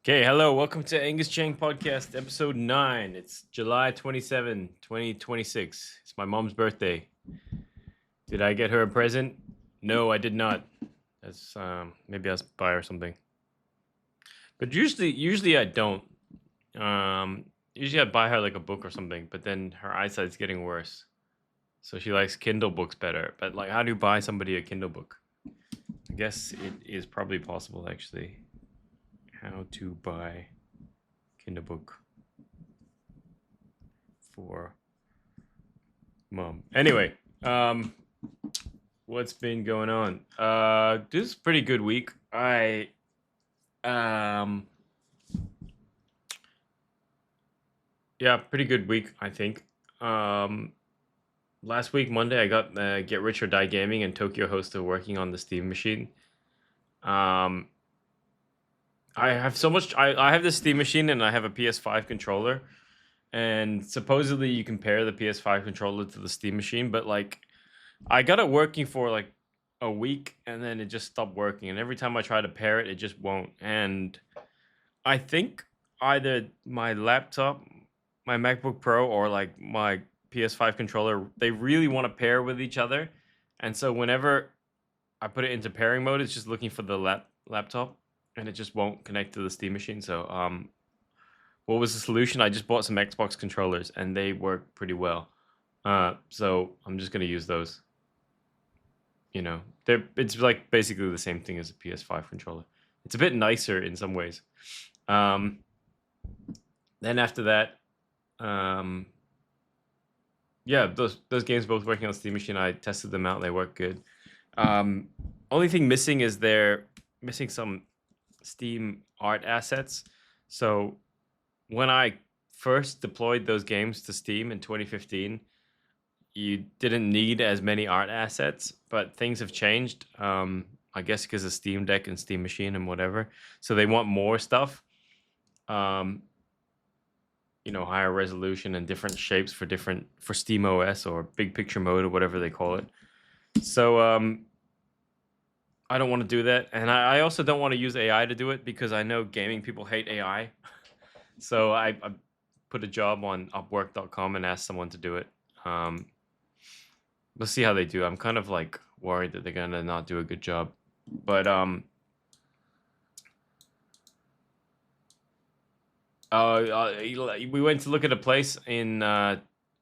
Okay, hello. Welcome to Angus Chang Podcast, episode 9. It's July 27, 2026. It's my mom's birthday. Did I get her a present? No, I did not. That's maybe I'll buy her something. But usually I don't. Usually I buy her like a book or something, but then her eyesight's getting worse. So she likes Kindle books better. But like how do you buy somebody a Kindle book? I guess it is probably possible actually. How to buy Kindle book for mom. Anyway, what's been going on? This is a pretty good week. Um yeah, pretty good week, I think. Last week Monday I got Get Rich or Die Gaming and Tokyo Hosta working on the Steam machine. Um I have so much I have this Steam machine and I have a PS5 controller, and supposedly you can pair the PS5 controller to the Steam machine, but like I got it working for like a week and then it just stopped working. And every time I try to pair it, it just won't. And I think either my laptop, my MacBook Pro, or like my PS5 controller, they really want to pair with each other. And so whenever I put it into pairing mode, it's just looking for the laptop and it just won't connect to the Steam machine. So, what was the solution? I just bought some Xbox controllers and they work pretty well. So I'm just gonna use those. It's like basically the same thing as a PS5 controller. It's a bit nicer in some ways. Um, then after that, um, yeah, those games both working on Steam Machine. I tested them out; they work good. Only thing missing is they're missing some Steam art assets. So when I first deployed those games to Steam in 2015, you didn't need as many art assets, but things have changed. I guess because of Steam Deck and Steam Machine and whatever. So they want more stuff. Um, higher resolution and different shapes for Steam OS or big picture mode or whatever they call it. So I don't want to do that, and I also don't want to use AI to do it because I know gaming people hate AI. So I put a job on Upwork.com and asked someone to do it. We'll see how they do. I'm kind of like worried that they're gonna not do a good job, but we went to look at a place in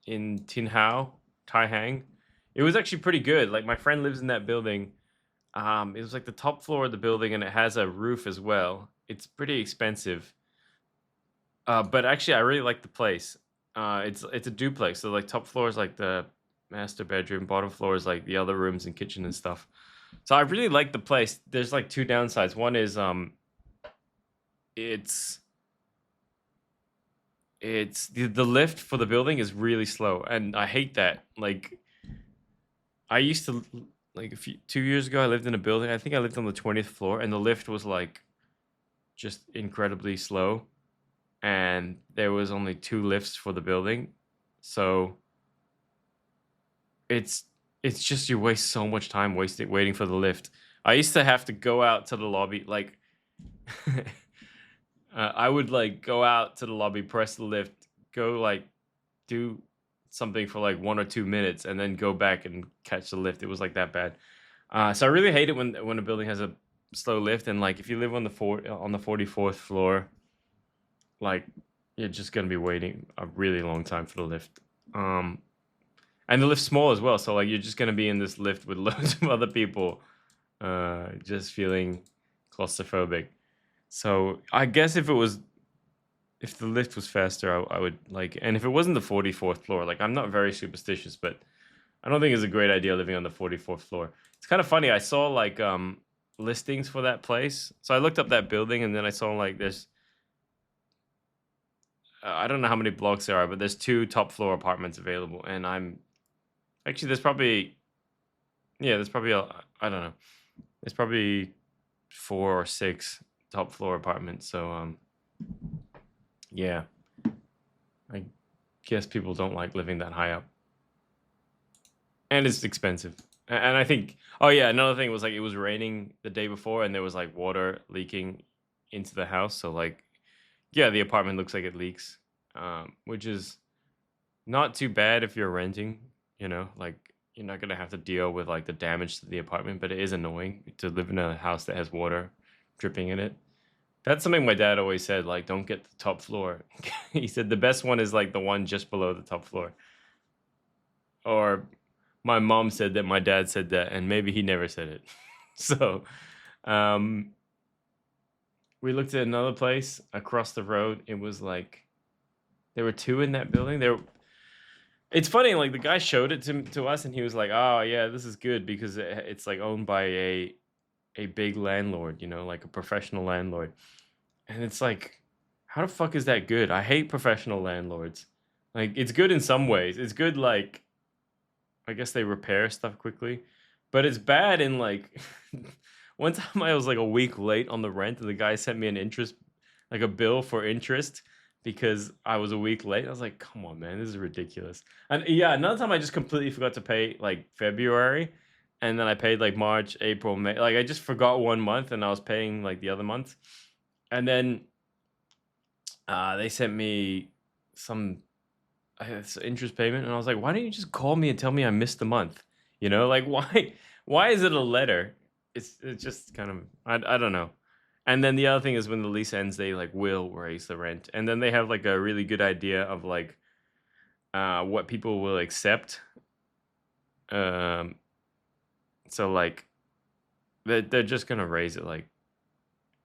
Tin Hao, Tai Hang. It was actually pretty good. Like my friend lives in that building. It was like the top floor of the building, and it has a roof as well. It's pretty expensive, but actually I really like the place. It's a duplex, so like top floor is like the master bedroom, bottom floor is like the other rooms and kitchen and stuff. So I really like the place. There's like two downsides. One is it's the lift for the building is really slow, and I hate that. Like I used to like 2 years ago, I lived in a building. I think I lived on the 20th floor, and the lift was like just incredibly slow, and there was only two lifts for the building, so it's just you waste so much time waiting for the lift. I used to have to go out to the lobby, like I would like go out to the lobby, press the lift, go like do something for like 1 or 2 minutes, and then go back and catch the lift. It was like that bad. So I really hate it when a building has a slow lift, and like if you live on the 44th floor, like you're just gonna be waiting a really long time for the lift. And the lift's small as well, so like you're just gonna be in this lift with loads of other people, just feeling claustrophobic. So I guess if the lift was faster, I would like, and if it wasn't the 44th floor, like I'm not very superstitious, but I don't think it's a great idea living on the 44th floor. It's kind of funny. I saw like listings for that place, so I looked up that building, and then I saw like there's I don't know how many blocks there are, but there's two top floor apartments available, and I'm actually there's probably I don't know, there's probably 4 or 6 top floor apartments. So yeah, I guess people don't like living that high up, and it's expensive. And I think, oh yeah, another thing was like it was raining the day before, and there was like water leaking into the house. So like yeah, the apartment looks like it leaks, which is not too bad if you're renting. Like you're not gonna have to deal with like the damage to the apartment, but it is annoying to live in a house that has water dripping in it. That's something my dad always said, like, don't get the top floor. He said the best one is like the one just below the top floor. Or my mom said that, my dad said that, and maybe he never said it. So, um, we looked at another place across the road. It was like there were two in that building. It's funny, like the guy showed it to us, and he was like, "Oh yeah, this is good because it's like owned by a big landlord, like a professional landlord." And it's like, how the fuck is that good? I hate professional landlords. Like, it's good in some ways. It's good, like, I guess they repair stuff quickly, but it's bad in like one time I was like a week late on the rent, and the guy sent me like a bill for interest because I was a week late. I was like, come on, man, this is ridiculous. And yeah, another time I just completely forgot to pay like February, and then I paid like March, April, May. Like I just forgot 1 month, and I was paying like the other month, and then they sent me some interest payment, and I was like, why don't you just call me and tell me I missed the month? Like why is it a letter? It's just kind of I don't know. And then the other thing is when the lease ends, they like will raise the rent, and then they have like a really good idea of like what people will accept. Um, so like they're just gonna raise it like,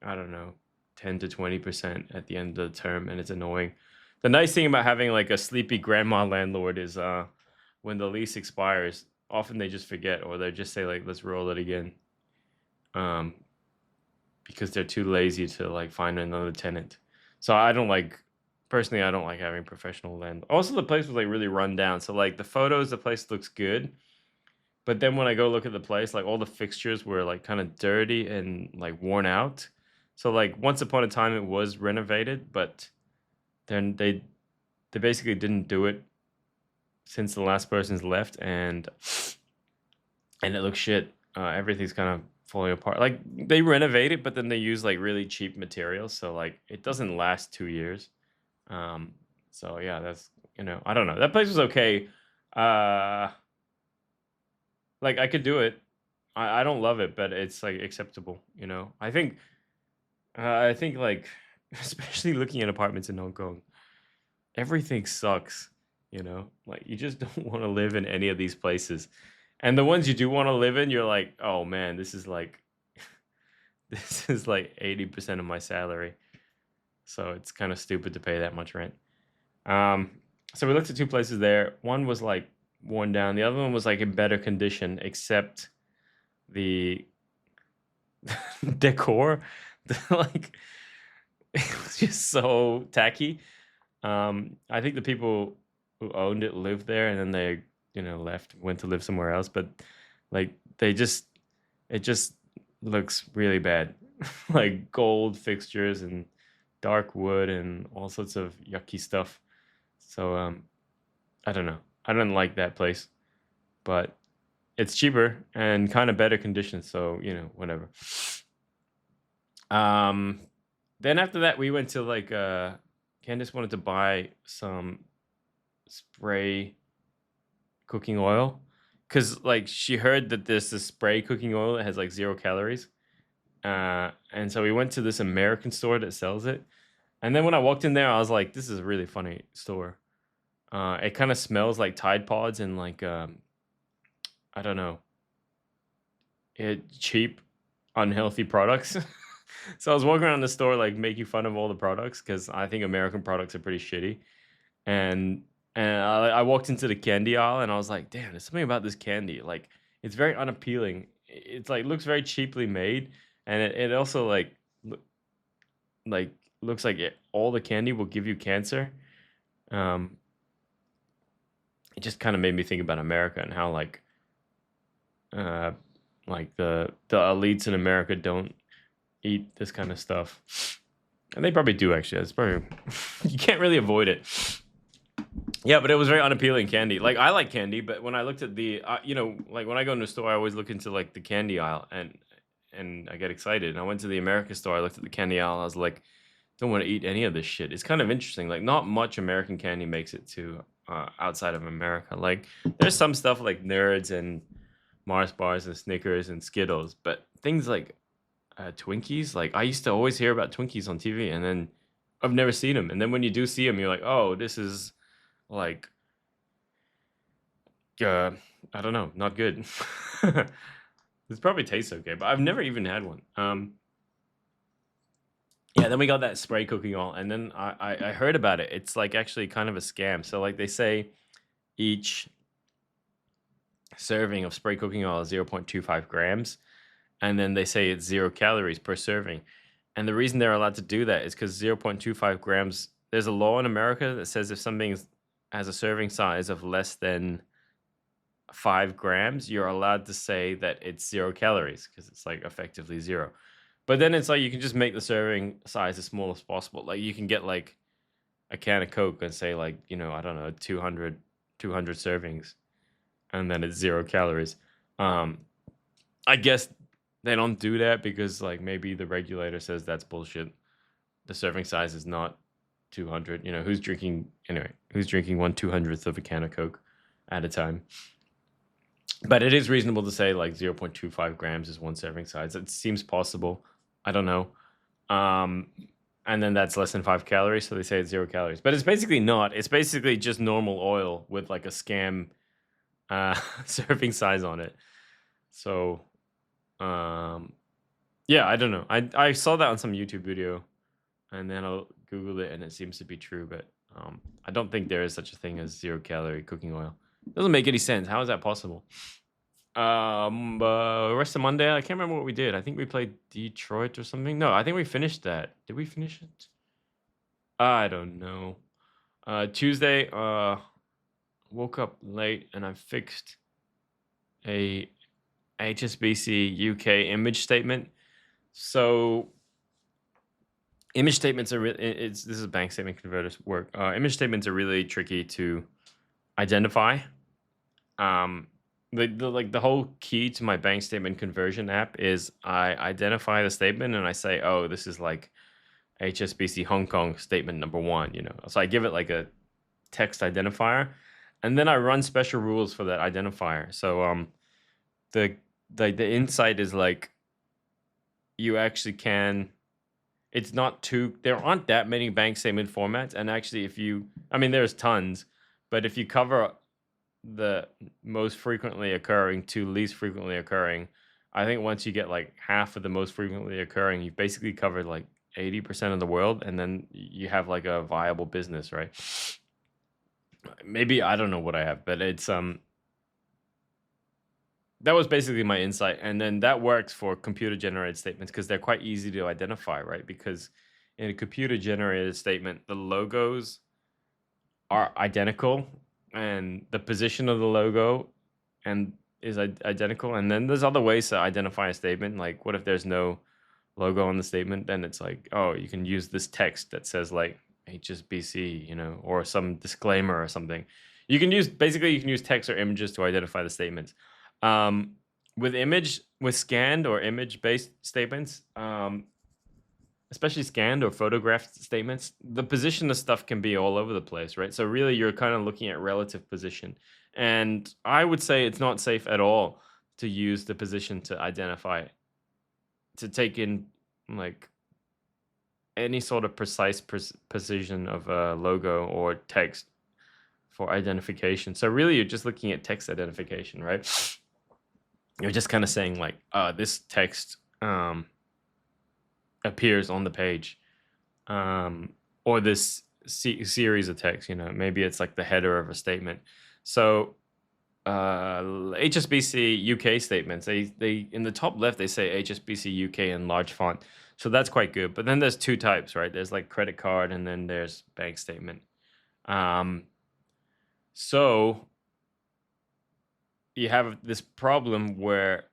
I don't know, 10 to 20% at the end of the term, and it's annoying. The nice thing about having like a sleepy grandma landlord is when the lease expires, often they just forget, or they just say like, let's roll it again. Because they're too lazy to like find another tenant. So I don't like having professional land. Also, the place was like really run down. So like the photos, the place looks good, but then when I go look at the place, like all the fixtures were like kind of dirty and like worn out. So like once upon a time it was renovated, but then they basically didn't do it since the last person's left, and it looks shit. Everything's kind of falling apart. Like they renovate it, but then they use like really cheap materials, so like it doesn't last 2 years. So yeah, that's I don't know. That place was okay. Uh, like I could do it. I don't love it, but it's like acceptable. I think like especially looking at apartments in Hong Kong, everything sucks. Like you just don't want to live in any of these places. And the ones you do want to live in, you're like, oh man, this is like 80% of my salary. So it's kind of stupid to pay that much rent. So we looked at two places there. One was like worn down. The other one was like in better condition, except the decor. Like it was just so tacky. I think the people who owned it lived there, and then they left, went to live somewhere else. But like it just looks really bad. Like gold fixtures and dark wood and all sorts of yucky stuff. So I don't know. I don't like that place, but it's cheaper and kind of better conditions. So whatever. Then after that, we went to like Candace wanted to buy some spray cooking oil, because like she heard that there's this spray cooking oil that has like 0 calories, and so we went to this American store that sells it. And then when I walked in there, I was like, this is a really funny store. It kind of smells like Tide Pods and like I don't know, cheap unhealthy products. So I was walking around the store like making fun of all the products, because I think American products are pretty shitty. And I walked into the candy aisle, and I was like, damn, there's something about this candy. Like, it's very unappealing. It's like looks very cheaply made, and it also like looks like all the candy will give you cancer. It just kind of made me think about America and how like the elites in America don't eat this kind of stuff, and they probably do actually. It's probably you can't really avoid it. Yeah, but it was very unappealing candy. Like I like candy, but when I looked at the, like when I go into a store, I always look into like the candy aisle, and I get excited. And I went to the America store. I looked at the candy aisle. And I was like, don't want to eat any of this shit. It's kind of interesting. Like, not much American candy makes it to outside of America. Like, there's some stuff like Nerds and Mars bars and Snickers and Skittles, but things like Twinkies, like I used to always hear about Twinkies on TV, and then I've never seen them. And then when you do see them, you're like, oh, this is like, I don't know, not good. This probably tastes okay, but I've never even had one. Yeah, then we got that spray cooking oil, and then I heard about it. It's like actually kind of a scam. So like they say each serving of spray cooking oil is 0.25 grams, and then they say it's 0 calories per serving. And the reason they're allowed to do that is because 0.25 grams, there's a law in America that says if something has a serving size of less than 5 grams, you're allowed to say that it's 0 calories because it's like effectively zero. But then it's like you can just make the serving size as small as possible. Like you can get like a can of Coke and say like, I don't know, 200 servings, and then it's 0 calories. I guess they don't do that because like maybe the regulator says that's bullshit. The serving size is not 200. Who's drinking 1/200th of a can of Coke at a time? But it is reasonable to say like 0.25 grams is one serving size. It seems possible. I don't know. And then that's less than 5 calories, so they say it's 0 calories. But it's basically not. It's basically just normal oil with like a scam serving size on it. So, yeah, I don't know. I saw that on some YouTube video, and then I Googled it, and it seems to be true. But I don't think there is such a thing as 0 calorie cooking oil. It doesn't make any sense. How is that possible? Rest of Monday, I can't remember what we did. I think we played Detroit or something. No, I think we finished that. Did we finish it? I don't know. Tuesday, woke up late and I fixed a HSBC UK image statement. So image statements are this is bank statement converters work. Image statements are really tricky to identify. The whole key to my bank statement conversion app is I identify the statement and I say, oh, this is like HSBC Hong Kong statement number 1, So I give it like a text identifier, and then I run special rules for that identifier. So the insight is like you actually can. It's not there aren't that many bank statement formats, and actually there's tons, but if you cover the most frequently occurring to least frequently occurring, I think once you get like half of the most frequently occurring, you've basically covered like 80% of the world, and then you have like a viable business, right? Maybe I don't know what I have, but it's that was basically my insight. And then that works for computer generated statements because they're quite easy to identify, right? Because in a computer generated statement, the logos are identical, and the position of the logo is identical. And then there's other ways to identify a statement. Like, what if there's no logo on the statement? Then it's like, oh, you can use this text that says like HSBC, or some disclaimer or something. You can use text or images to identify the statements. With scanned or image-based statements, especially scanned or photographed statements, the position of stuff can be all over the place, right? So really, you're kind of looking at relative position. And I would say it's not safe at all to use the position to identify, to take in like any sort of precise precision of a logo or text for identification. So really, you're just looking at text identification, right? You're just kind of saying like, this text appears on the page, or this series of text. Maybe it's like the header of a statement. So HSBC UK statements, they in the top left they say HSBC UK in large font, so that's quite good. But then there's two types, right? There's like credit card, and then there's bank statement. So you have this problem where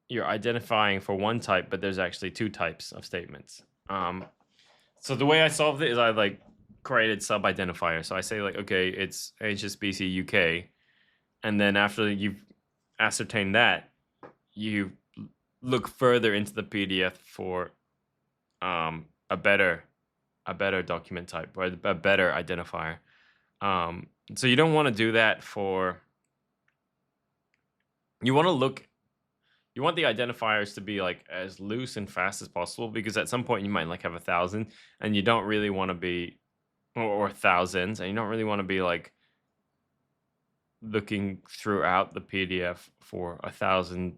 you're identifying for one type, but there's actually two types of statements. So the way I solved it is I like created sub identifier. So I say like, okay, it's HSBC UK, and then after you've ascertained that, you look further into the PDF for a better a better document type or a better identifier. So you don't want to do that for. You want to look. You want the identifiers to be like as loose and fast as possible, because at some point you might like have 1,000, and you don't really want to be, or thousands, and you don't really want to be like looking throughout the PDF for thousands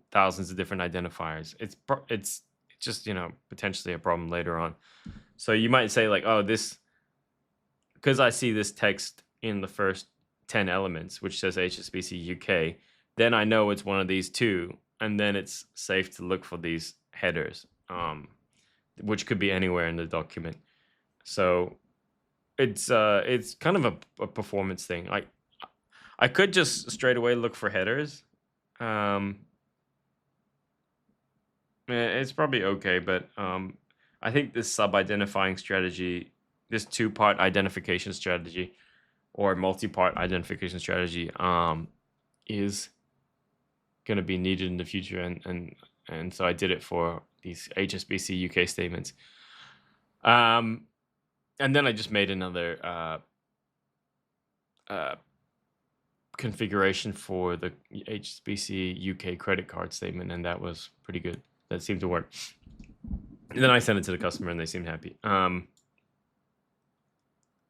of different identifiers. It's just, potentially a problem later on. So you might say like, oh, this, because I see this text in the first 10 elements, which says HSBC UK, then I know it's one of these two, and then it's safe to look for these headers, which could be anywhere in the document. So it's kind of a performance thing. I could just straight away look for headers. It's probably okay, but I think this sub-identifying strategy, this two-part identification strategy, or multi-part identification strategy, is going to be needed in the future, and so I did it for these HSBC UK statements. And then I just made another configuration for the HSBC UK credit card statement, and that was pretty good. That seemed to work. And then I sent it to the customer, and they seemed happy.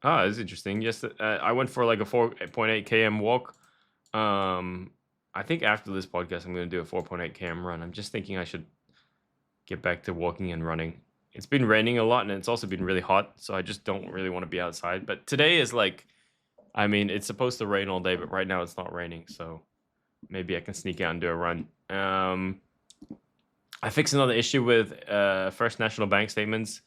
It's interesting. Yes, I went for like a 4.8 km walk. I think after this podcast, I'm going to do a 4.8 km run. I'm just thinking I should get back to walking and running. It's been raining a lot, and it's also been really hot, so I just don't really want to be outside. But today is like, I mean, it's supposed to rain all day, but right now it's not raining, so maybe I can sneak out and do a run. I fixed another issue with First National Bank statements.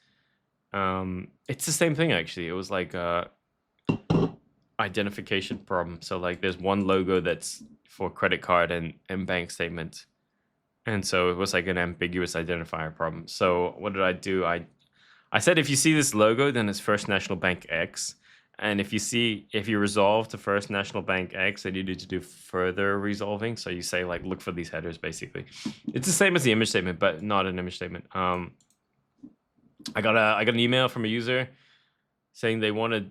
It's the same thing, actually. It was like a identification problem. So like there's one logo that's for credit card and bank statement. And so it was like an ambiguous identifier problem. So what did I do? I said, if you see this logo, then it's First National Bank X. And if you resolve to First National Bank X, then you need to do further resolving. So you say like, look for these headers, basically. It's the same as the image statement, but not an image statement. I got an email from a user saying they wanted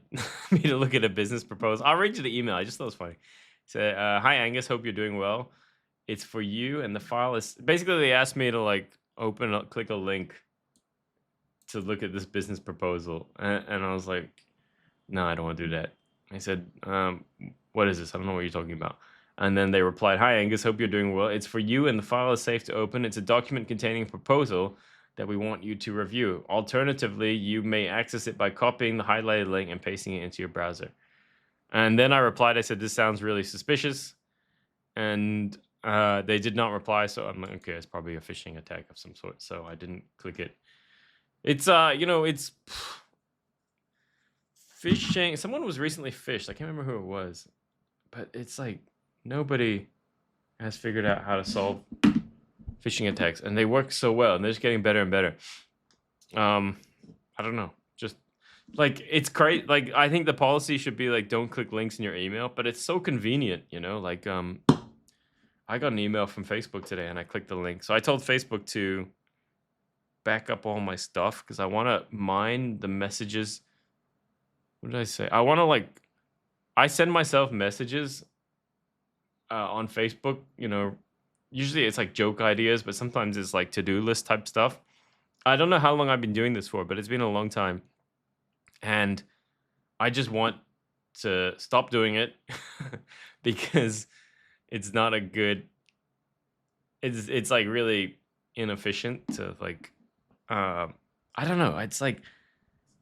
me to look at a business proposal. I'll read you the email. I just thought it was funny. Say, hi Angus, hope you're doing well. It's for you, and the file is basically, they asked me to like click a link to look at this business proposal, and I was like, no, I don't want to do that. I said, what is this? I don't know what you're talking about. And then they replied, hi Angus, hope you're doing well. It's for you, and the file is safe to open. It's a document containing a proposal that we want you to review. Alternatively, you may access it by copying the highlighted link and pasting it into your browser. And then I replied, I said, this sounds really suspicious. And they did not reply, so I'm like, okay, it's probably a phishing attack of some sort. So I didn't click it. It's it's phishing. Someone was recently phished. I can't remember who it was, but it's like nobody has figured out how to solve phishing attacks, and they work so well, and they're just getting better and better. I don't know, just like, it's great. Like, I think the policy should be like, don't click links in your email, but it's so convenient, like I got an email from Facebook today, and I clicked the link. So I told Facebook to back up all my stuff, because I want to mine the messages. What did I say? I send myself messages on Facebook, usually it's like joke ideas, but sometimes it's like to-do list type stuff. I don't know how long I've been doing this for, but it's been a long time. And I just want to stop doing it because it's not a good, it's like really inefficient to like, I don't know. It's like,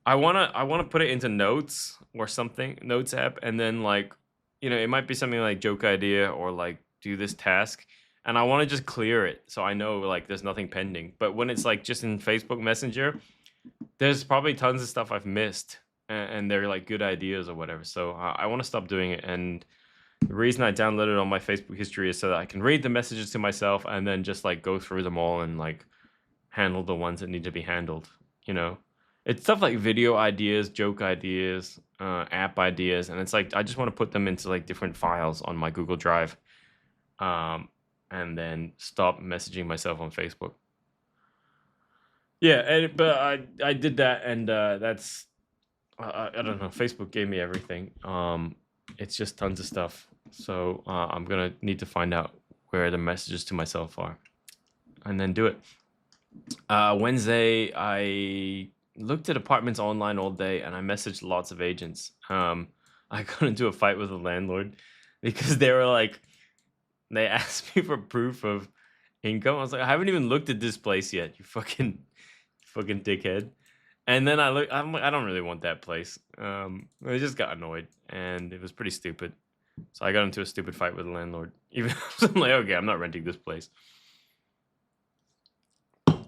I want to put it into notes or something, notes app. And then like, it might be something like joke idea or like do this task. And I want to just clear it so I know like there's nothing pending. But when it's like just in Facebook Messenger, there's probably tons of stuff I've missed, and they're like good ideas or whatever. So I want to stop doing it. And the reason I downloaded on my Facebook history is so that I can read the messages to myself and then just like go through them all and like handle the ones that need to be handled. It's stuff like video ideas, joke ideas, app ideas, and it's like I just want to put them into like different files on my Google Drive, and then stop messaging myself on Facebook. Yeah, but I did that, and that's I don't know. Facebook gave me everything. It's just tons of stuff. So I'm gonna need to find out where the messages to myself are, and then do it. Wednesday, I looked at apartments online all day, and I messaged lots of agents. I got into a fight with the landlord because they were like, they asked me for proof of income. I was like, I haven't even looked at this place yet. You fucking dickhead. And then I'm like, I don't really want that place. I just got annoyed, and it was pretty stupid. So I got into a stupid fight with the landlord. Even I'm like, okay, I'm not renting this place.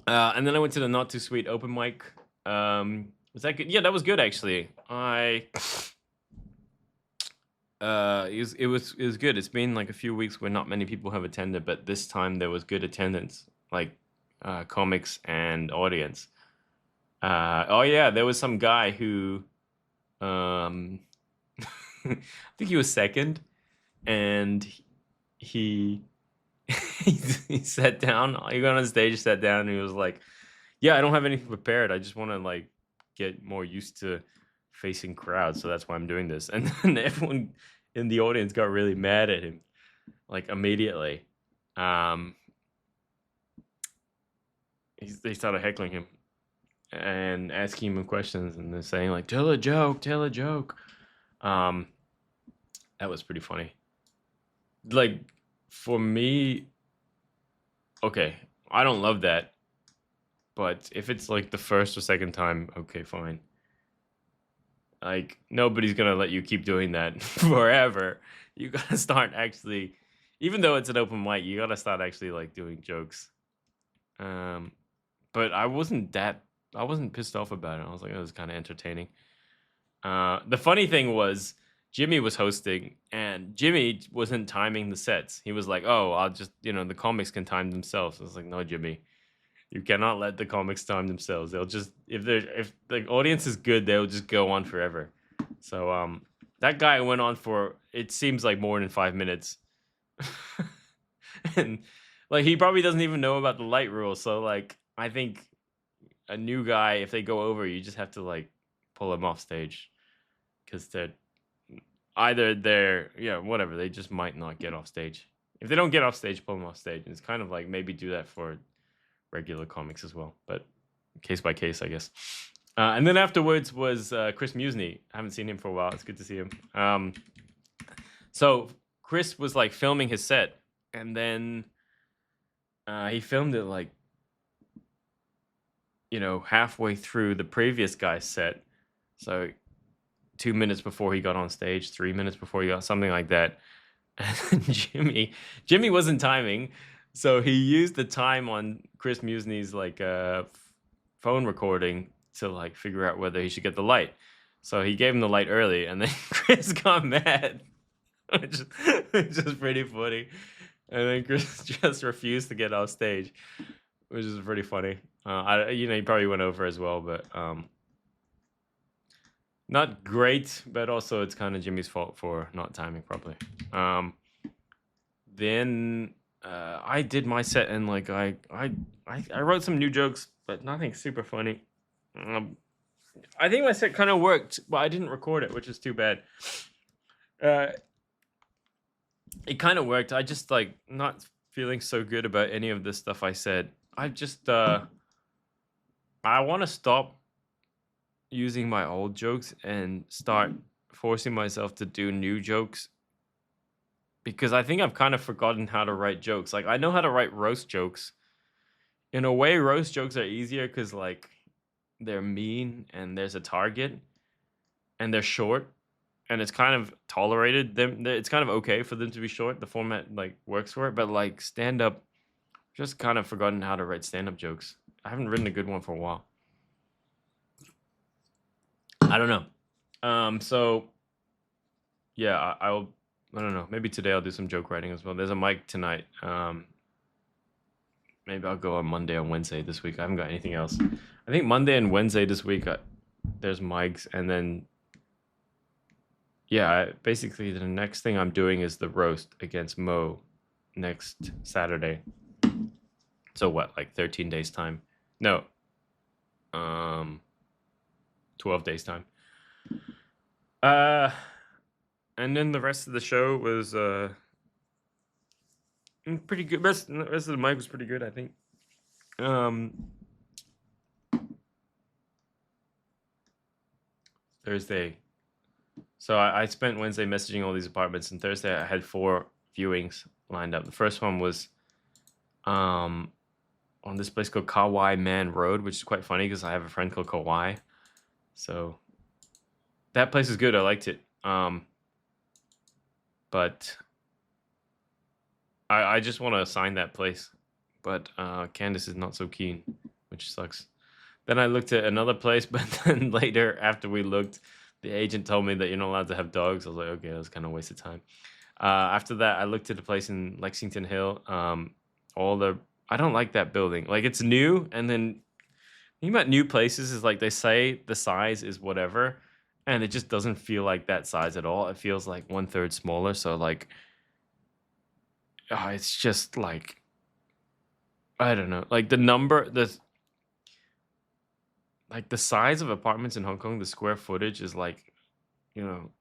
And then I went to the Not Too Sweet open mic. Was that good? Yeah, that was good actually. It was good. It's been like a few weeks where not many people have attended, but this time there was good attendance, like comics and audience. Oh yeah, there was some guy who, I think he was second, and he he sat down. He got on stage, sat down, and he was like, "Yeah, I don't have anything prepared. I just want to like get more used to facing crowds, so that's why I'm doing this." And then everyone in the audience got really mad at him, like immediately. They started heckling him and asking him questions, and they're saying like, "Tell a joke, tell a joke." That was pretty funny. Like for me, okay, I don't love that, but if it's like the first or second time, okay, fine. Like nobody's gonna let you keep doing that forever. You gotta start actually, even though it's an open mic, you gotta start actually like doing jokes. But I wasn't pissed off about it. I was like, it was kind of entertaining. The funny thing was Jimmy was hosting, and Jimmy wasn't timing the sets. He was like, "Oh, I'll just, the comics can time themselves." I was like, "No, Jimmy, you cannot let the comics time themselves. They'll just, if the audience is good, they'll just go on forever." So that guy went on for, it seems like, more than 5 minutes. And like he probably doesn't even know about the light rule. So like I think a new guy, if they go over, you just have to like pull them off stage, because whatever, they just might not get off stage. If they don't get off stage, pull them off stage. And it's kind of like maybe do that for regular comics as well, but case by case, I guess. And then afterwards was Chris Musney. I haven't seen him for a while. It's good to see him. So Chris was like filming his set, and then he filmed it like, halfway through the previous guy's set. So 2 minutes before he got on stage, 3 minutes before he got, something like that. And Jimmy wasn't timing, so he used the time on Chris Musney's like phone recording to like figure out whether he should get the light. So he gave him the light early, and then Chris got mad, which is pretty funny. And then Chris just refused to get off stage, which is pretty funny. He probably went over as well, but not great. But also, it's kind of Jimmy's fault for not timing properly. Then I did my set, and like I wrote some new jokes, but nothing super funny. I think my set kind of worked, but I didn't record it, which is too bad. It kind of worked. I just like not feeling so good about any of this stuff I said. I just I want to stop using my old jokes and start forcing myself to do new jokes, because I think I've kind of forgotten how to write jokes. Like I know how to write roast jokes. In a way, roast jokes are easier because like they're mean and there's a target and they're short, and it's kind of tolerated. It's kind of okay for them to be short. The format like works for it. But like stand up, just kind of forgotten how to write stand up jokes. I haven't written a good one for a while. I don't know. So yeah, I don't know. Maybe today I'll do some joke writing as well. There's a mic tonight. Maybe I'll go on Monday or Wednesday this week. I haven't got anything else. I think Monday and Wednesday this week, there's mics, and then basically the next thing I'm doing is the roast against Mo next Saturday. So what, like 13 days time? No. 12 days time. Uh, and then the rest of the show was pretty good. Rest of the mic was pretty good, I think. Thursday. So I spent Wednesday messaging all these apartments, and Thursday I had 4 viewings lined up. The first one was on this place called Kauai Man Road, which is quite funny because I have a friend called Kauai. So that place is good. I liked it. But I just want to assign that place. But Candace is not so keen, which sucks. Then I looked at another place, but then later, after we looked, the agent told me that you're not allowed to have dogs. I was like, okay, that was kind of a waste of time. After that, I looked at a place in Lexington Hill. I don't like that building. Like, it's new, and then the thing about new places is like they say the size is whatever, and it just doesn't feel like that size at all. It feels like 1/3 smaller. So like, it's just like, I don't know. Like the size of apartments in Hong Kong, the square footage is like, you know,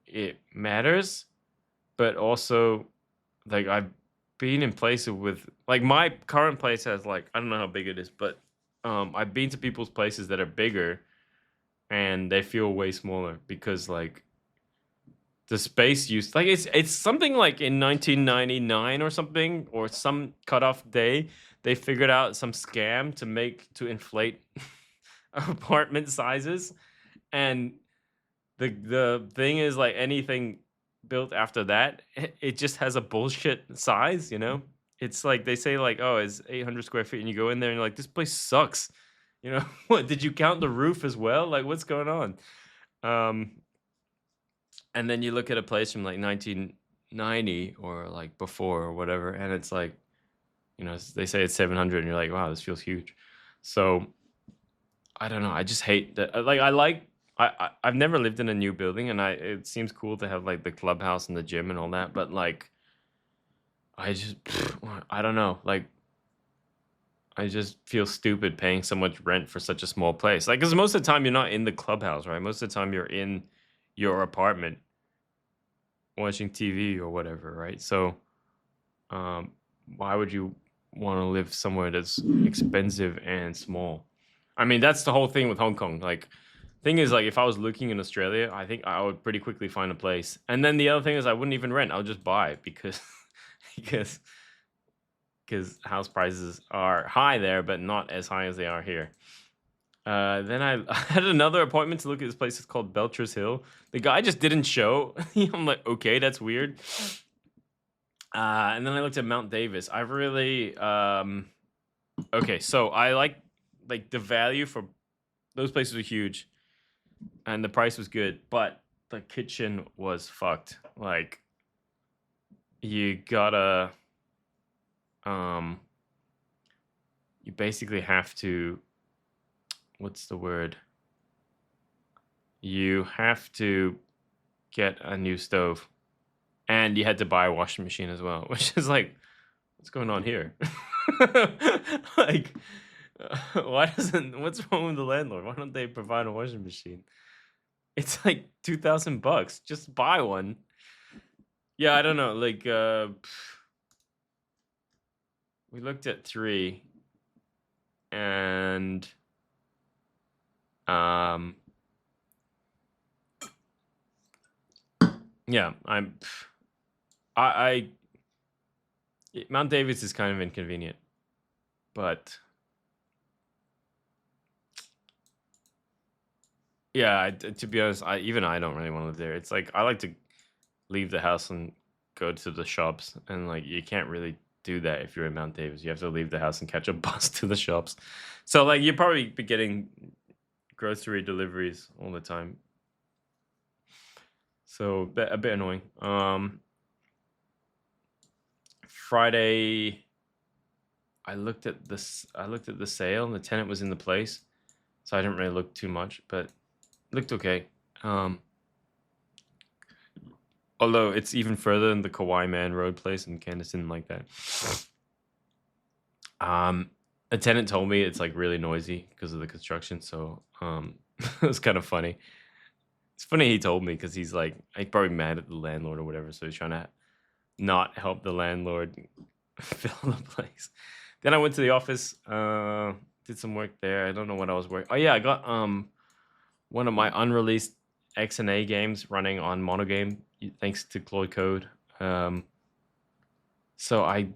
it matters, but also like I've been in places with like my current place has like I don't know how big it is, but I've been to people's places that are bigger and they feel way smaller because like the space used like it's something like in 1999 or something or some cutoff day they figured out some scam to inflate apartment sizes, and the thing is like anything built after that it just has a bullshit size, you know. It's like they say like, oh, it's 800 square feet, and you go in there and you're like, this place sucks, you know. What, did you count the roof as well? Like, what's going on? um and then you look at a place from like 1990 or like before or whatever, and it's like, you know, they say it's 700 and you're like, wow, this feels huge. So I don't know. I just hate that. I've never lived in a new building, and it seems cool to have like the clubhouse and the gym and all that. But like, I just I don't know. Like, I just feel stupid paying so much rent for such a small place. Like, because most of the time you're not in the clubhouse, right? Most of the time you're in your apartment watching TV or whatever, right? So, um, why would you want to live somewhere that's expensive and small? I mean, that's the whole thing with Hong Kong. Like, thing is, like, if I was looking in Australia, I think I would pretty quickly find a place. And then the other thing is, I wouldn't even rent. I would just buy because because because house prices are high there, but not as high as they are here. Then I had another appointment to look at this place. It's called Belcher's Hill. The guy just didn't show. I'm like, okay, that's weird. And then I looked at Mount Davis. I really okay, so I like the value for those places were huge and the price was good, but the kitchen was fucked. Like, you gotta you basically have to, what's the word? You have to get a new stove, and you had to buy a washing machine as well, which is like, what's going on here? Like, what's wrong with the landlord? Why don't they provide a washing machine? It's like $2,000. Just buy one. Yeah, I don't know. Like, we looked at 3, and yeah, I Mount Davis is kind of inconvenient, but yeah, to be honest, I don't really want to live there. It's like I like to leave the house and go to the shops, and like you can't really do that if you're in Mount Davis. You have to leave the house and catch a bus to the shops. So like you'll probably be getting grocery deliveries all the time. So a bit annoying. Friday, I looked at the sale, and the tenant was in the place, so I didn't really look too much, but it looked okay. Although it's even further than the Kauai Man Road place, and Candace didn't like that. A tenant told me it's like really noisy because of the construction, so it was kind of funny. It's funny he told me because he's like, he's probably mad at the landlord or whatever, so he's trying to not help the landlord fill the place. Then I went to the office, did some work there. I don't know what I was working. Oh yeah, I got one of my unreleased X and A games running on monogame thanks to Claude Code. So I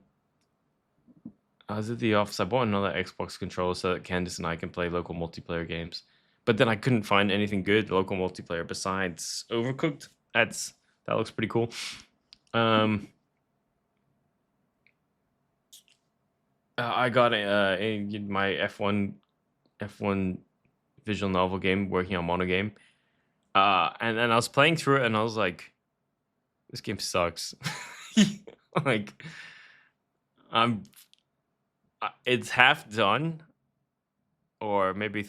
was at the office. I bought another Xbox controller so that Candice and I can play local multiplayer games. But then I couldn't find anything good local multiplayer besides Overcooked. That looks pretty cool. I got my F1 visual novel game working on monogame. And then I was playing through it and I was like, this game sucks. Like, it's half done or maybe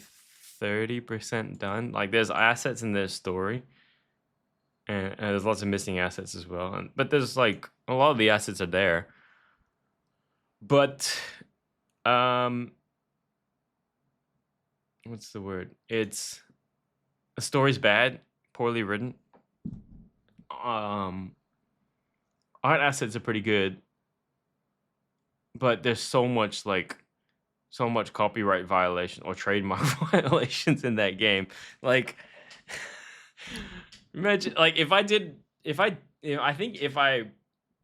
30% done. Like, there's assets in their story and there's lots of missing assets as well. But there's like a lot of the assets are there. But what's the word? The story's bad, poorly written. Art assets are pretty good, but there's so much copyright violation or trademark violations in that game. Like, imagine, like, I think if I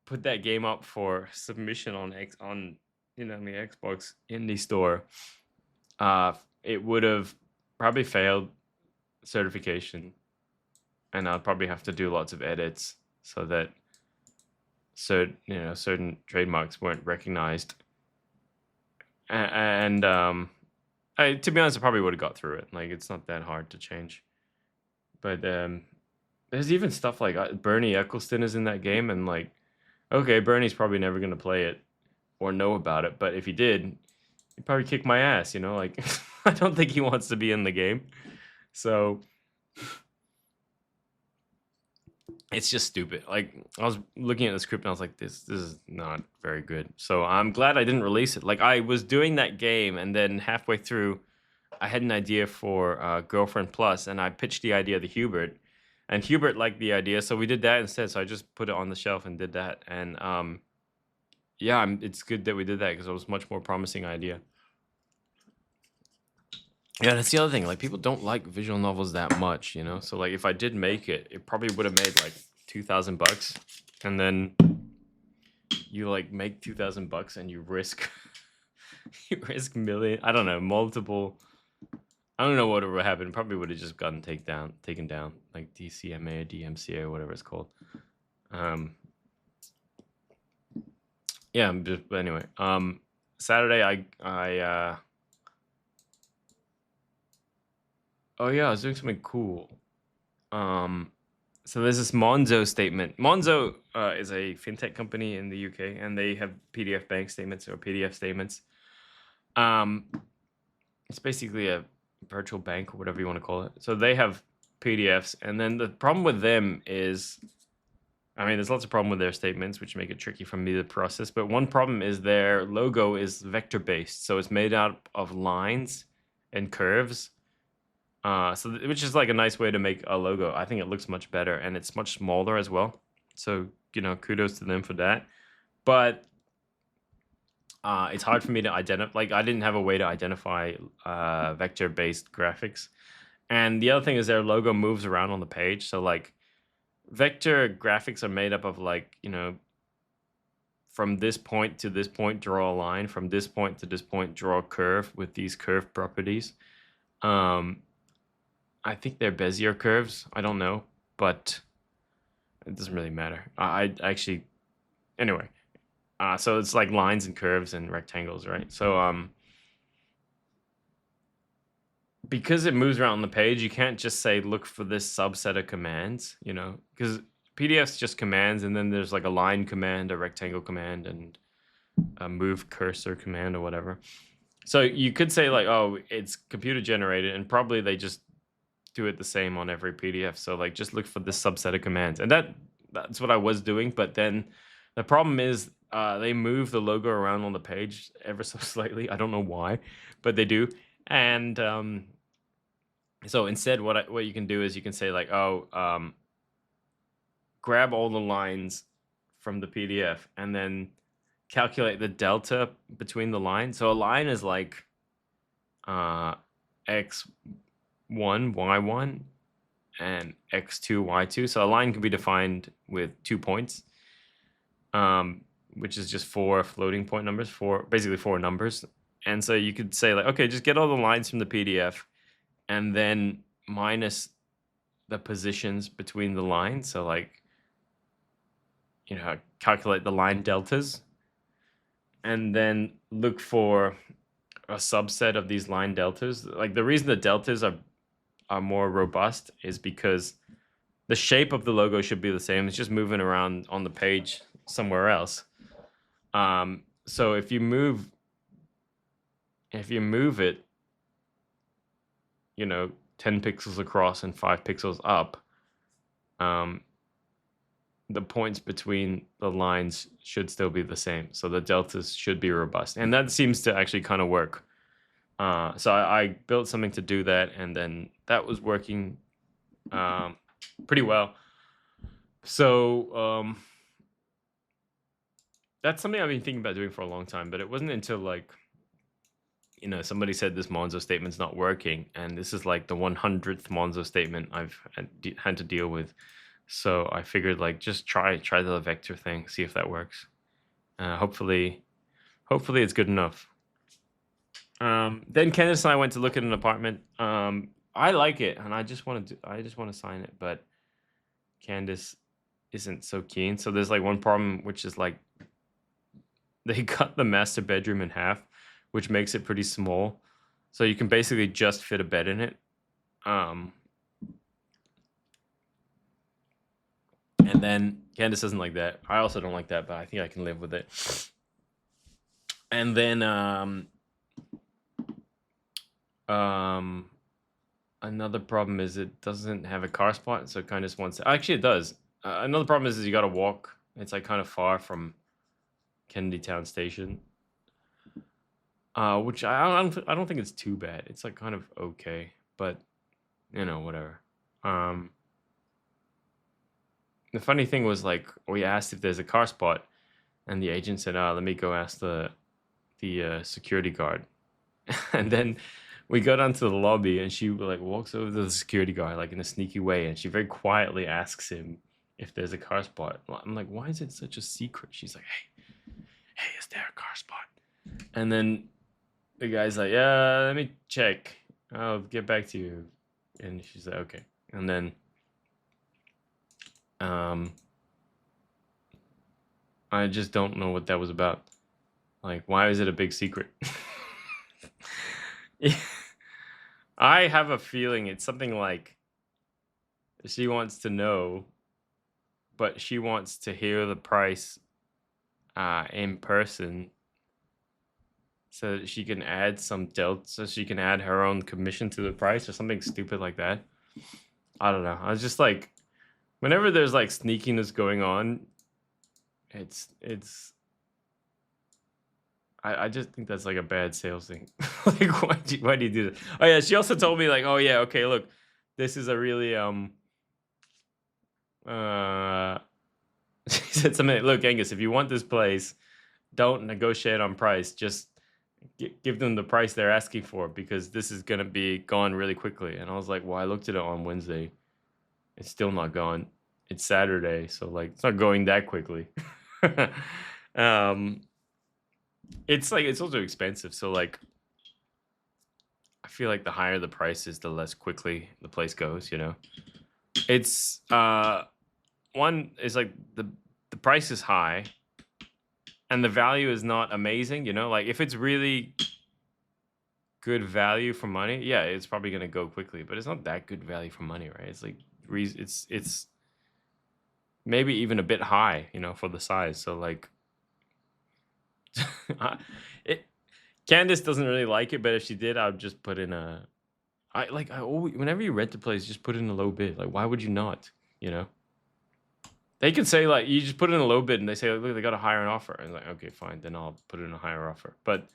put that game up for submission on the Xbox Indie Store, it would have probably failed certification, and I'd probably have to do lots of edits so that certain trademarks weren't recognized. And to be honest, I probably would have got through it. Like, it's not that hard to change. But there's even stuff like Bernie Eccleston is in that game, and like, okay, Bernie's probably never gonna play it or know about it, but if he did, he'd probably kick my ass. Like, I don't think he wants to be in the game, so it's just stupid. Like, I was looking at the script and I was like, this is not very good. So I'm glad I didn't release it. Like, I was doing that game and then halfway through I had an idea for Girlfriend Plus, and I pitched the idea to Hubert, and Hubert liked the idea, so we did that instead. So I just put it on the shelf and did that, and yeah, it's good that we did that because it was a much more promising idea. Yeah, that's the other thing. Like, people don't like visual novels that much, So like, if I did make it, it probably would have made like $2,000, and then you like make $2,000 and you risk million. I don't know, multiple. I don't know what would happen. Probably would have just gotten taken down, like DCMA or DMCA or whatever it's called. Yeah, but anyway, Saturday oh yeah, I was doing something cool. So there's this Monzo statement. Monzo is a fintech company in the UK, and they have PDF bank statements or PDF statements. It's basically a virtual bank or whatever you want to call it. So they have PDFs, and then the problem with them is, there's lots of problem with their statements, which make it tricky for me to process. But one problem is their logo is vector based, so it's made out of lines and curves. Which is like a nice way to make a logo. I think it looks much better, and it's much smaller as well. So kudos to them for that. But it's hard for me to identify. Like, I didn't have a way to identify vector-based graphics. And the other thing is their logo moves around on the page. So like, vector graphics are made up of like, from this point to this point, draw a line. From this point to this point, draw a curve with these curve properties. I think they're Bezier curves. I don't know, but it doesn't really matter. I actually, anyway. So it's like lines and curves and rectangles, right? So because it moves around on the page, you can't just say look for this subset of commands, because PDF's just commands, and then there's like a line command, a rectangle command, and a move cursor command or whatever. So you could say like, oh, it's computer generated, and probably they just do it the same on every PDF. So like, just look for this subset of commands, and that's what I was doing. But then the problem is they move the logo around on the page ever so slightly. I don't know why, but they do. And So instead, what you can do is you can say like, oh, grab all the lines from the PDF and then calculate the delta between the lines. So a line is like x1, y1, and x2, y2. So a line can be defined with 2 points, which is just 4 floating point numbers, basically 4 numbers. And so you could say like, okay, just get all the lines from the PDF and then minus the positions between the lines. So like, calculate the line deltas and then look for a subset of these line deltas. Like the reason the deltas are more robust is because the shape of the logo should be the same. It's just moving around on the page somewhere else. So if you move it, 10 pixels across and 5 pixels up, the points between the lines should still be the same. So the deltas should be robust. And that seems to actually kind of work. So I built something to do that, and then that was working pretty well. So that's something I've been thinking about doing for a long time, but it wasn't until like, somebody said this Monzo statement's not working, and this is like the 100th Monzo statement I've had to deal with. So I figured like just try the vector thing, see if that works. Hopefully it's good enough. Then Candace and I went to look at an apartment. I like it, and I just want to sign it, but Candace isn't so keen. So there's like one problem, which is like they cut the master bedroom in half, which makes it pretty small. So you can basically just fit a bed in it. And then Candace doesn't like that. I also don't like that, but I think I can live with it. And then another problem is it doesn't have a car spot, so it kind of just wants. Actually, it does. Another problem is you got to walk. It's like kind of far from Kennedy Town Station, which I don't think it's too bad. It's like kind of okay, but whatever. The funny thing was like we asked if there's a car spot, and the agent said, "Let me go ask the security guard." And then we go down to the lobby, and she like walks over to the security guard like in a sneaky way, and she very quietly asks him if there's a car spot. I'm like, why is it such a secret? She's like, hey, is there a car spot? And then the guy's like, yeah, let me check. I'll get back to you. And she's like, okay. And then I just don't know what that was about. Like, why is it a big secret? I have a feeling it's something like she wants to know, but she wants to hear the price in person so that she can add some delta, so she can add her own commission to the price or something stupid like that. I don't know. I was just like, whenever there's like sneakiness going on, I just think that's like a bad sales thing. Like, why do you do that? Oh yeah, she also told me like, oh yeah, okay, look, this is a really she said something. Look, Angus, if you want this place, don't negotiate on price. Just give them the price they're asking for, because this is gonna be gone really quickly. And I was like, well, I looked at it on Wednesday. It's still not gone. It's Saturday, so like it's not going that quickly. It's like it's also expensive, so like I feel like the higher the price is, the less quickly the place goes. It's one is like the price is high and the value is not amazing. Like if it's really good value for money, yeah, it's probably gonna go quickly, but it's not that good value for money, right? It's like it's maybe even a bit high, for the size. So like Candace doesn't really like it, but if she did, I would just put in I always, whenever you rent a place, just put in a low bid. Like, why would you not? They can say like, you just put in a low bid, and they say, look, they got a higher offer, and like, okay, fine, then I'll put in a higher offer. But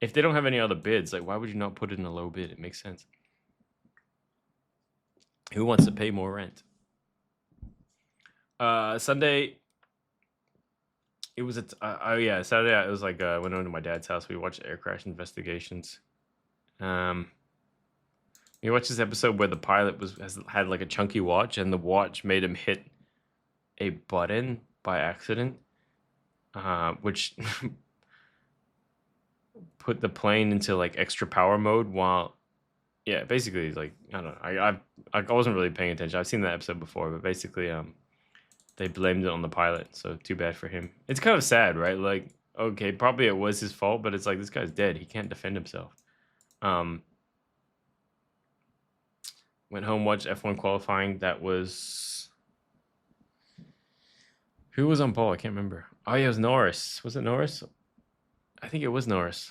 if they don't have any other bids, like, why would you not put in a low bid? It makes sense. Who wants to pay more rent? Sunday, it was Saturday. It was like I went over to my dad's house. We watched air crash investigations. We watched this episode where the pilot had like a chunky watch, and the watch made him hit a button by accident, which put the plane into like extra power mode. While, yeah, basically, like, I don't know. I wasn't really paying attention. I've seen that episode before, but basically, they blamed it on the pilot. So too bad for him. It's kind of sad, right? Like, okay, probably it was his fault, but it's like, this guy's dead. He can't defend himself. Went home, watched F1 qualifying. That was... Who was on pole? I can't remember. Oh, yeah, it was Norris. Was it Norris? I think it was Norris.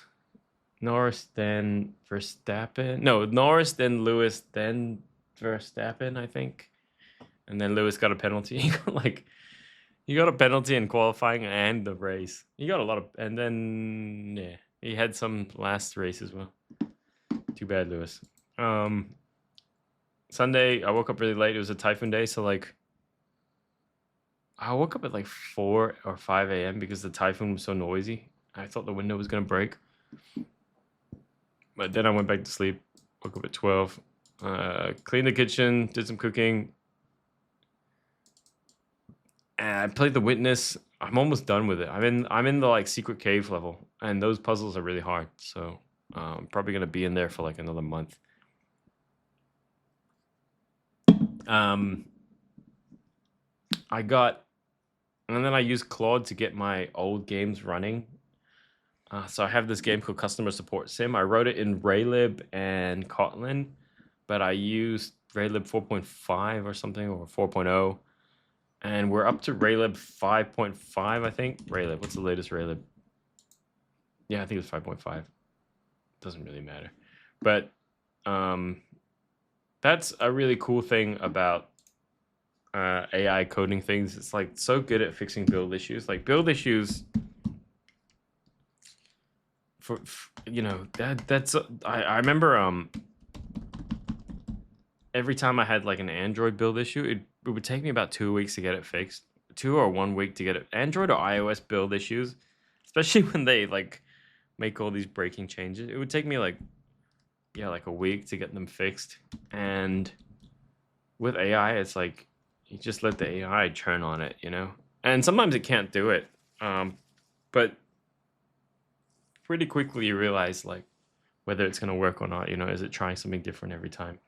Norris, then Verstappen. No, Norris, then Lewis, then Verstappen, I think. And then Lewis got a penalty. He got a penalty in qualifying and the race. He got a lot of... And then, yeah, he had some last race as well. Too bad, Lewis. Sunday, I woke up really late. It was a typhoon day, so like I woke up at like 4 or 5 a.m. because the typhoon was so noisy. I thought the window was gonna break, but then I went back to sleep. Woke up at 12. Cleaned the kitchen, did some cooking, and I played The Witness. I'm almost done with it. I'm in the like secret cave level, and those puzzles are really hard. So I'm probably gonna be in there for like another month. And then I used Claude to get my old games running. So I have this game called Customer Support Sim. I wrote it in raylib and Kotlin, but I used raylib 4.5 or something, or 4.0. And we're up to raylib 5.5, I think. Raylib, what's the latest raylib? Yeah, I think it's 5.5. Doesn't really matter. But that's a really cool thing about AI coding things. It's like so good at fixing build issues. Like build issues for you know, that's I remember every time I had like an Android build issue, it would take me about 2 weeks to get it fixed. 2 or 1 week to get it. Android or iOS build issues, especially when they like make all these breaking changes, it would take me like a week to get them fixed. And with AI, it's like you just let the AI churn on it, you know? And sometimes it can't do it. But pretty quickly you realize like whether it's going to work or not, you know, is it trying something different every time?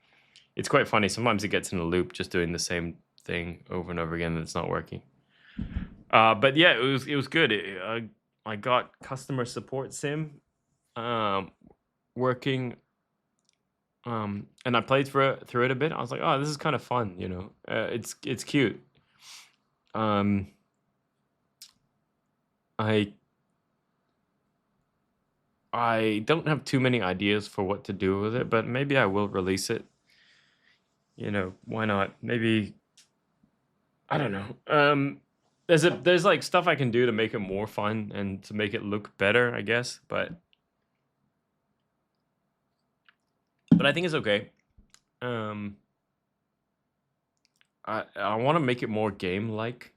It's quite funny. Sometimes it gets in a loop just doing the same thing over and over again and it's not working. But yeah, it was good. I got Customer Support Sim working, and I played through it a bit. I was like, oh, this is kind of fun, you know. It's cute. I don't have too many ideas for what to do with it, but maybe I will release it. You know, why not? Maybe, I don't know. There's like stuff I can do to make it more fun and to make it look better, I guess, but I think it's okay. I want to make it more game-like,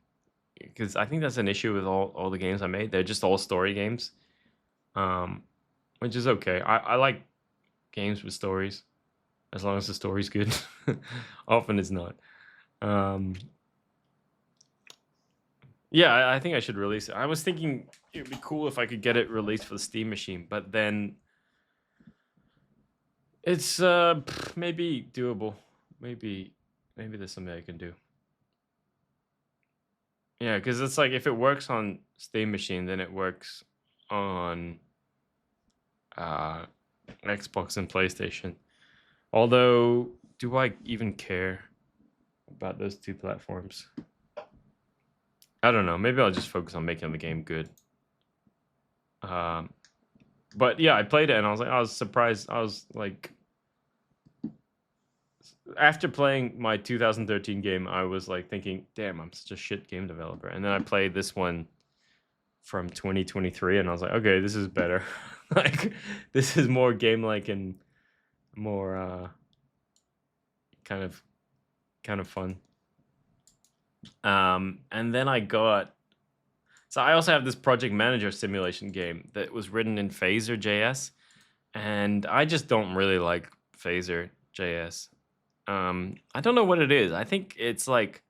because I think that's an issue with all the games I made. They're just all story games, which is okay. I like games with stories, as long as the story's good. Often it's not. Yeah, I think I should release it. I was thinking it would be cool if I could get it released for the Steam machine, but then it's maybe doable. Maybe there's something I can do. Yeah, because it's like if it works on Steam machine, then it works on Xbox and PlayStation. Although, do I even care about those two platforms? I don't know. Maybe I'll just focus on making the game good. But yeah, I played it and I was surprised. I was like, after playing my 2013 game, I was like thinking, damn, I'm such a shit game developer. And then I played this one from 2023 and I was like, okay, this is better. Like, this is more game-like and more kind of kind of fun. And then so I also have this project manager simulation game that was written in Phaser.js, and I just don't really like Phaser.js. I don't know what it is. I think it's like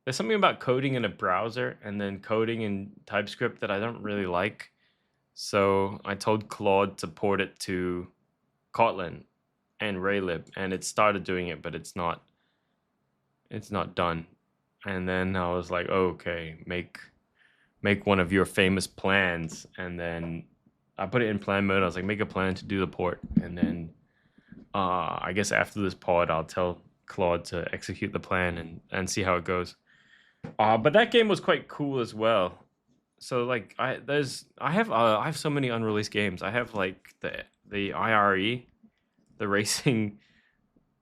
there's something about coding in a browser and then coding in TypeScript that I don't really like. So I told Claude to port it to Kotlin and raylib, and it started doing it, but it's not done. And then I was like, oh, okay, make one of your famous plans. And then I put it in plan mode. I was like, make a plan to do the port. And then I guess after this pod, I'll tell Claude to execute the plan and see how it goes. But that game was quite cool as well. So like I have so many unreleased games. I have like the IRE, the racing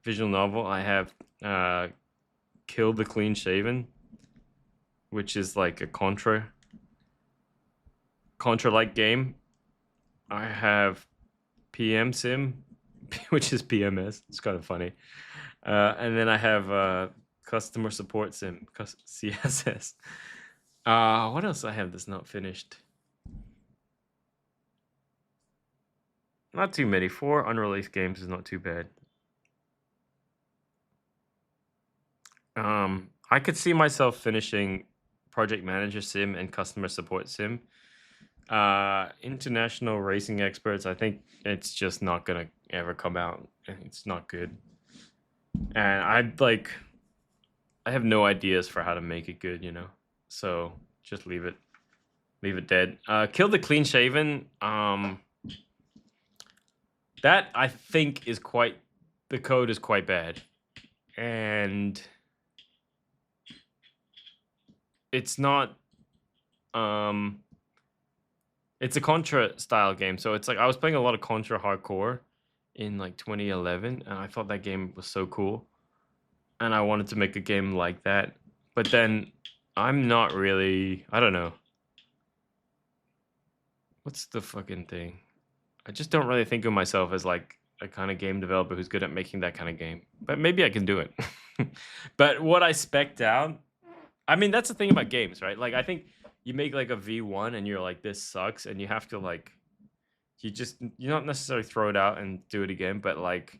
visual novel. I have Kill the Clean Shaven, which is like a Contra-like game. I have PM Sim, which is PMS. It's kind of funny. And then I have Customer Support Sim, CSS. What else I have that's not finished? Not too many. 4 unreleased games is not too bad. I could see myself finishing Project Manager Sim and Customer Support Sim. International Racing Experts, I think it's just not gonna ever come out. It's not good. And I have no ideas for how to make it good, so just leave it dead. Kill the Clean Shaven, that I think is the code is quite bad, and it's not it's a Contra style game. So it's like I was playing a lot of Contra Hardcore in like 2011, and I thought that game was so cool, and I wanted to make a game like that. But then I'm not really, I don't know, what's the fucking thing? I just don't really think of myself as like a kind of game developer who's good at making that kind of game. But maybe I can do it. But what I spec'd out, I mean, that's the thing about games, right? Like, I think you make like a V1 and you're like, this sucks, and you have to like, you don't necessarily throw it out and do it again, but like,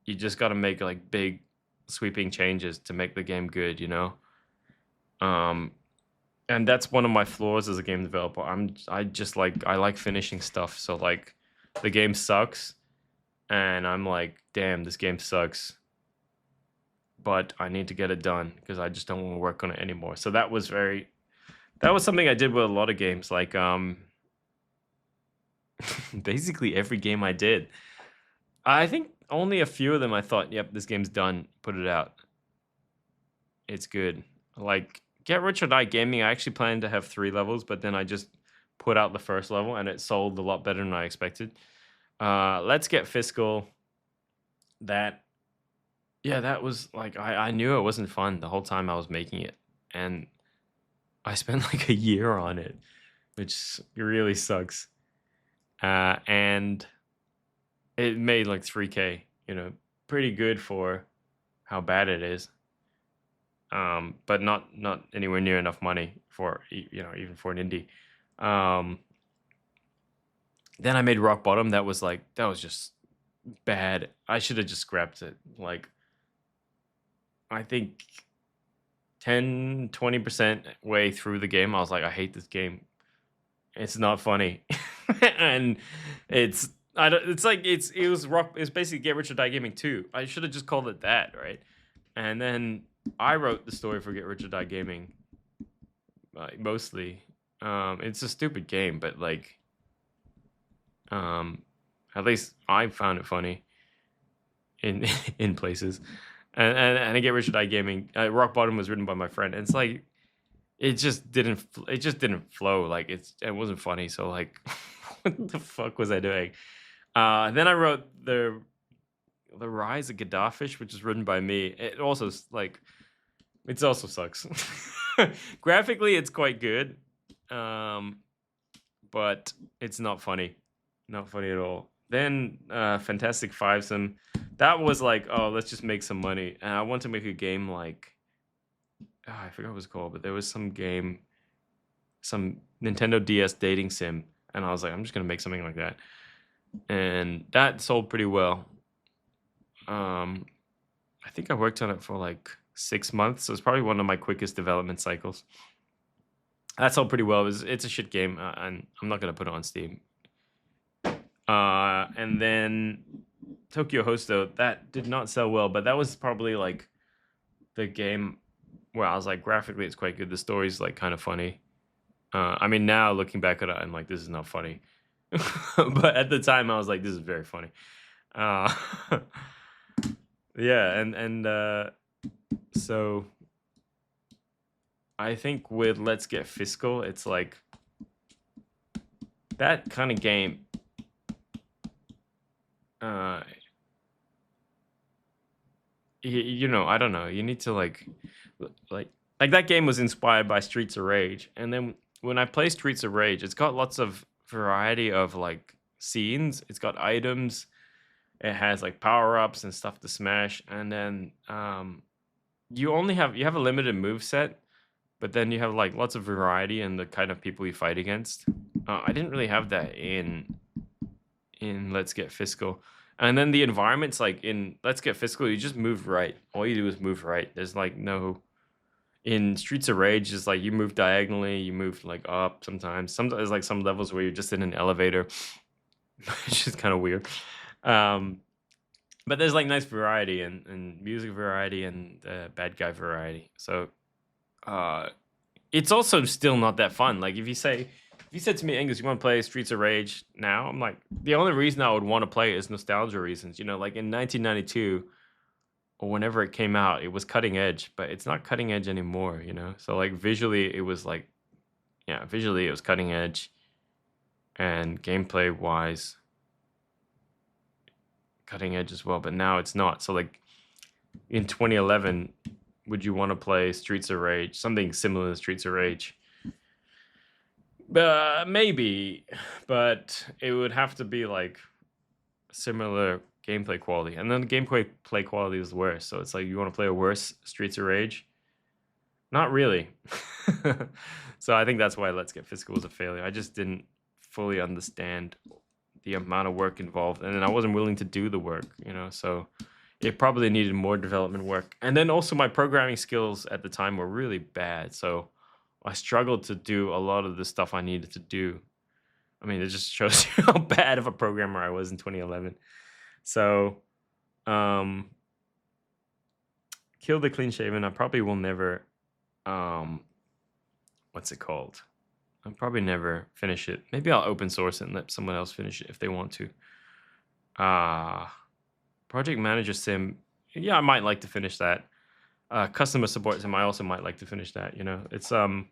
you just got to make like big sweeping changes to make the game good, and that's one of my flaws as a game developer. I like finishing stuff. So like, the game sucks, and I'm like, damn, this game sucks, but I need to get it done because I just don't want to work on it anymore. So that was something I did with a lot of games. Like basically every game I did. I think only a few of them I thought, yep, this game's done, put it out. It's good. Like Get Rich or Die Gaming, I actually planned to have 3 levels, but then I just put out the first level and it sold a lot better than I expected. Let's Get Fiscal. That was like, I knew it wasn't fun the whole time I was making it. And I spent like a year on it, which really sucks. And it made like 3K, pretty good for how bad it is. But not anywhere near enough money for, even for an indie. Then I made Rock Bottom. That was just bad. I should have just scrapped it. Like, I think 10-20% way through the game, I was like, I hate this game. It's not funny. And it's basically Get Rich or Die Gaming 2. I should have just called it that, right? And then I wrote the story for Get Rich or Die Gaming, mostly. It's a stupid game, but like, at least I found it funny in places. And Get Rich or Die Gaming, Rock Bottom was written by my friend, and it's like, it just didn't flow. Like, it wasn't funny. So like, what the fuck was I doing? Then I wrote the Rise of Gaddafish, which is written by me. It also sucks. Graphically, it's quite good, but it's not funny. Not funny at all. Then Fantastic Fivesome. That was like, oh, let's just make some money. And I want to make a game like, I forgot what it was called, but there was some game, some Nintendo DS dating sim, and I was like, I'm just gonna make something like that, and that sold pretty well. I think I worked on it for like 6 months, so it's probably one of my quickest development cycles. That sold pretty well. It's a shit game, and I'm not gonna put it on Steam. And then Tokyo Hosto, that did not sell well, but that was probably like the game where I was like, graphically it's quite good. The story's like kind of funny. I mean, now looking back at it, I'm like, this is not funny. But at the time, I was like, this is very funny. Uh, yeah, and so I think with Let's Get Fiscal, it's like that kind of game. You know, I don't know. You need to like that game was inspired by Streets of Rage, and then when I play Streets of Rage, it's got lots of variety of like scenes. It's got items. It has like power ups and stuff to smash, and then you have a limited move set, but then you have like lots of variety in the kind of people you fight against. I didn't really have that in Let's Get Fiscal. And then the environments, like in Let's Get Fiscal, you just move right. All you do is move right. There's like no. In Streets of Rage, it's like you move diagonally, you move like up sometimes. Sometimes like some levels where you're just in an elevator, which is kind of weird. But there's like nice variety and music variety and bad guy variety. So it's also still not that fun. Like if you said to me, Angus, you want to play Streets of Rage now? I'm like, the only reason I would want to play it is nostalgia reasons. You know, like in 1992 or whenever it came out, it was cutting edge, but it's not cutting edge anymore, you know? So like visually, it was like, yeah, visually it was cutting edge, and gameplay wise, cutting edge as well, but now it's not. So like in 2011, would you want to play Streets of Rage, something similar to Streets of Rage? Maybe, but it would have to be like similar gameplay quality, and then the gameplay quality is worse. So it's like, you want to play a worse Streets of Rage? Not really. So I think that's why Let's Get Fiscal was a failure. I just didn't fully understand the amount of work involved, and then I wasn't willing to do the work, you know. So it probably needed more development work, and then also my programming skills at the time were really bad. So I struggled to do a lot of the stuff I needed to do. I mean, it just shows you how bad of a programmer I was in 2011. So, Kill the Clean Shaven, I probably will never, what's it called? I'll probably never finish it. Maybe I'll open source it and let someone else finish it if they want to. Project Manager Sim, yeah, I might like to finish that. Customer Support Sim, I also might like to finish that, you know. It's, I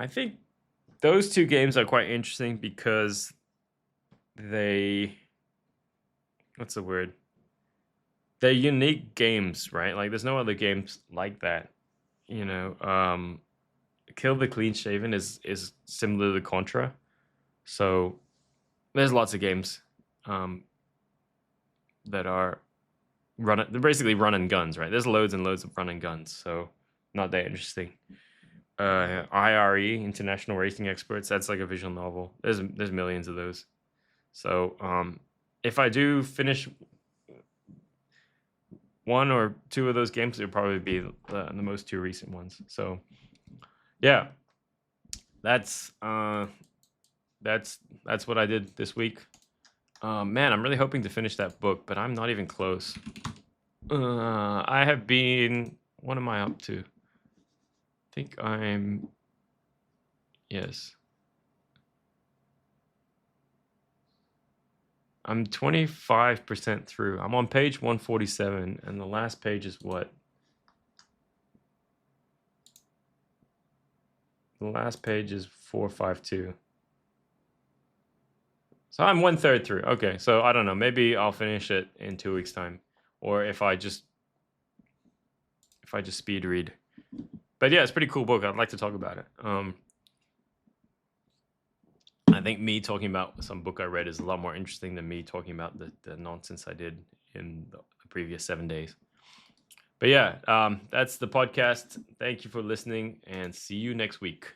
think those two games are quite interesting because what's the word? They're unique games, right? Like there's no other games like that, you know. Kill the Clean Shaven is similar to Contra, so there's lots of games that are they're basically run and guns, right? There's loads and loads of run and guns, so not that interesting. IRE, International Racing Experts, that's like a visual novel. There's millions of those. So if I do finish one or two of those games, it'll probably be the most two recent ones. So yeah, that's what I did this week. Man, I'm really hoping to finish that book, but I'm not even close. I have been, what am I up to? I think I'm 25% through. I'm on page 147, and the last page is what? The last page is 452. So I'm 1/3 through. Okay, so I don't know. Maybe I'll finish it in 2 weeks' time, or if I just speed read. But yeah, it's a pretty cool book. I'd like to talk about it. I think me talking about some book I read is a lot more interesting than me talking about the nonsense I did in the previous 7 days. But yeah, that's the podcast. Thank you for listening, and see you next week.